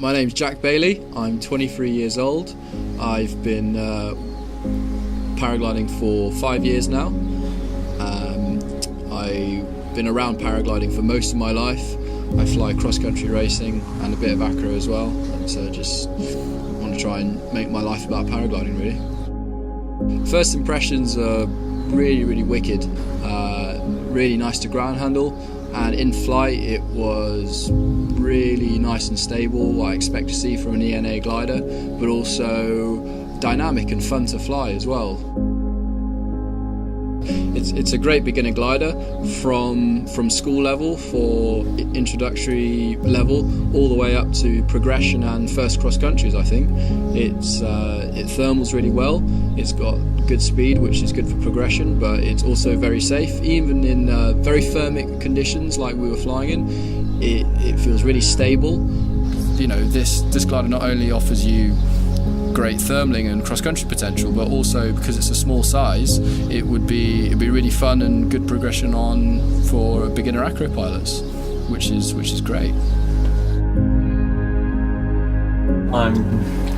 My name's Jack Bailey. I'm 23 years old. I've been paragliding for 5 years now. I've been around paragliding for most of my life. I fly cross-country racing and a bit of acro as well. And so just want to try and make my life about paragliding, really. First impressions are really wicked. Really nice to ground handle. And in flight it was really nice and stable, what I expect to see from an ENA glider, but also dynamic and fun to fly as well. It's a great beginner glider from school level for introductory level all the way up to progression and first cross countries. I think it thermals really well. It's got good speed, which is good for progression, but it's also very safe. Even in very thermic conditions like we were flying in, it feels really stable. You know, this glider not only offers you great thermaling and cross-country potential, but also because it's a small size, it'd be really fun and good progression on for beginner acro pilots, which is great. I'm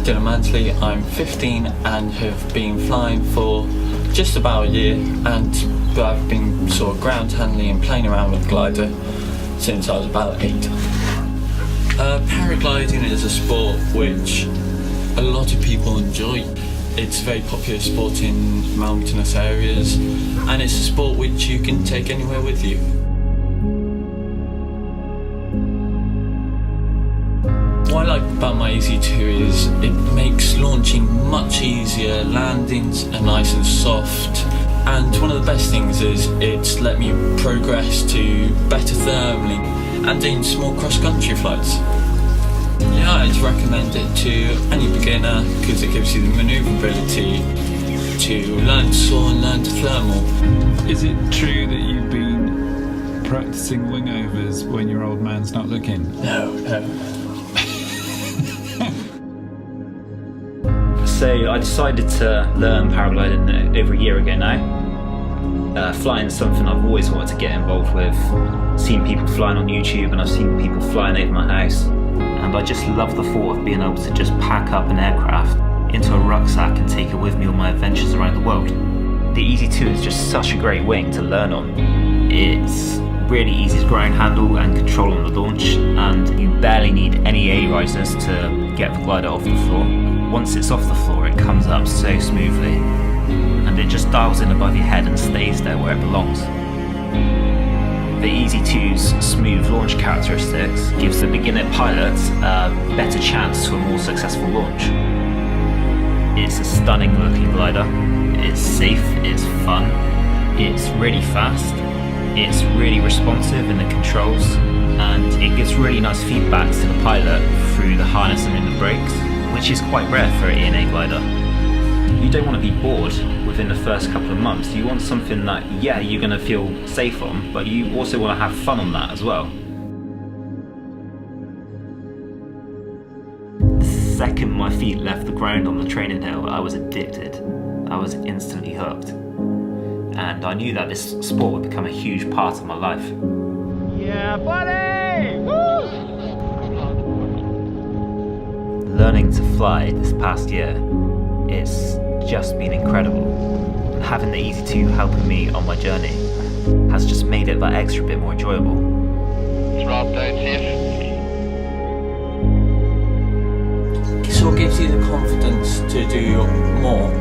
Dylan Mansley, I'm 15 and have been flying for just about a year, but I've been sort of ground handling and playing around with glider since I was about 8. Paragliding is a sport which a lot of people enjoy. It's a very popular sport in mountainous areas, and it's a sport which you can take anywhere with you. What I like about my Eazy 2 is it makes launching much easier, landings are nice and soft, and one of the best things is it's let me progress to better thermaling and doing small cross-country flights. Yeah, I'd recommend it to any beginner because it gives you the manoeuvrability to learn to soar and learn to thermal. Is it true that you've been practicing wingovers when your old man's not looking? No. So I decided to learn paragliding over a year ago now. Flying is something I've always wanted to get involved with. Seen people flying on YouTube and I've seen people flying over my house. And I just love the thought of being able to just pack up an aircraft into a rucksack and take it with me on my adventures around the world. The Eazy 2 is just such a great wing to learn on. It's really easy to ground handle and control on the launch, and you barely need any A-risers to get the glider off the floor. Once it's off the floor, it comes up so smoothly, and it just dials in above your head and stays there where it belongs. The Eazy 2's smooth launch characteristics gives the beginner pilot a better chance to a more successful launch. It's a stunning looking glider, it's safe, it's fun, it's really fast, it's really responsive in the controls, and it gives really nice feedback to the pilot through the harness and in the brakes, which is quite rare for an ENA glider. You don't want to be bored within the first couple of months. You want something that, yeah, you're going to feel safe on, but you also want to have fun on that as well. The second my feet left the ground on the training hill, I was addicted. I was instantly hooked. And I knew that this sport would become a huge part of my life. Yeah, buddy! Woo! Learning to fly this past year, it's just been incredible. And having the Eazy 2 helping me on my journey has just made it that extra bit more enjoyable. Drop down safe. It sort of gives you the confidence to do more.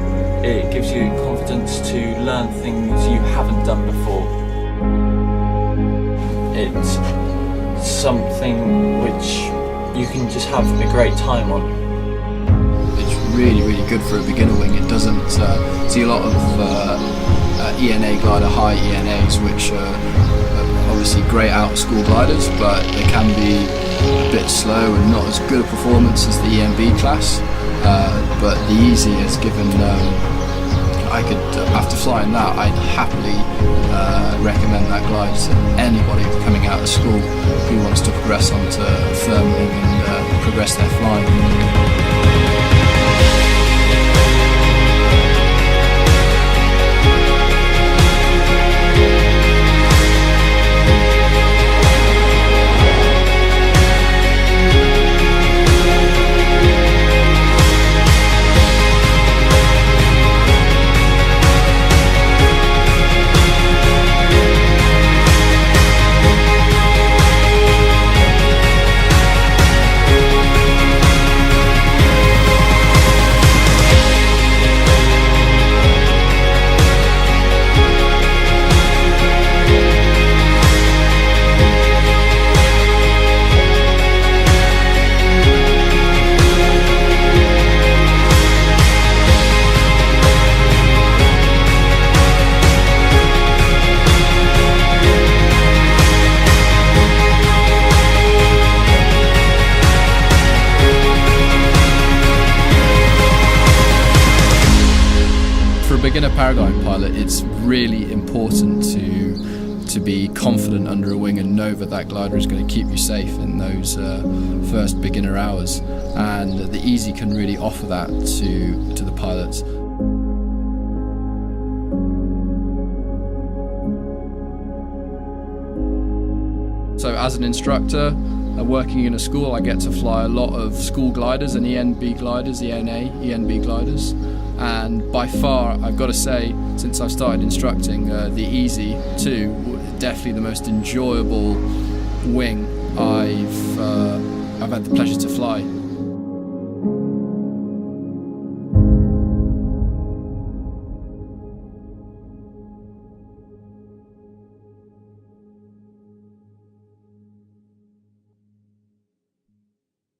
It gives you the confidence to learn things you haven't done before. It's something which you can just have a great time on. Really good for a beginner wing. It doesn't see a lot of ENA glider high ENAs, which are obviously great out of school gliders, but they can be a bit slow and not as good a performance as the EMB class. But the Eazy has given, after flying that, I'd happily recommend that glide to anybody coming out of school who wants to progress onto thermaling and progress their flying. beginner paragliding pilot, it's really important to be confident under a wing and know that glider is going to keep you safe in those first beginner hours, and the Eazy can really offer that to the pilots. So as an instructor, working in a school, I get to fly a lot of school gliders and ENB gliders, ENA, ENB gliders. And by far, I've got to say, since I've started instructing, the Eazy 2, definitely the most enjoyable wing I've had the pleasure to fly.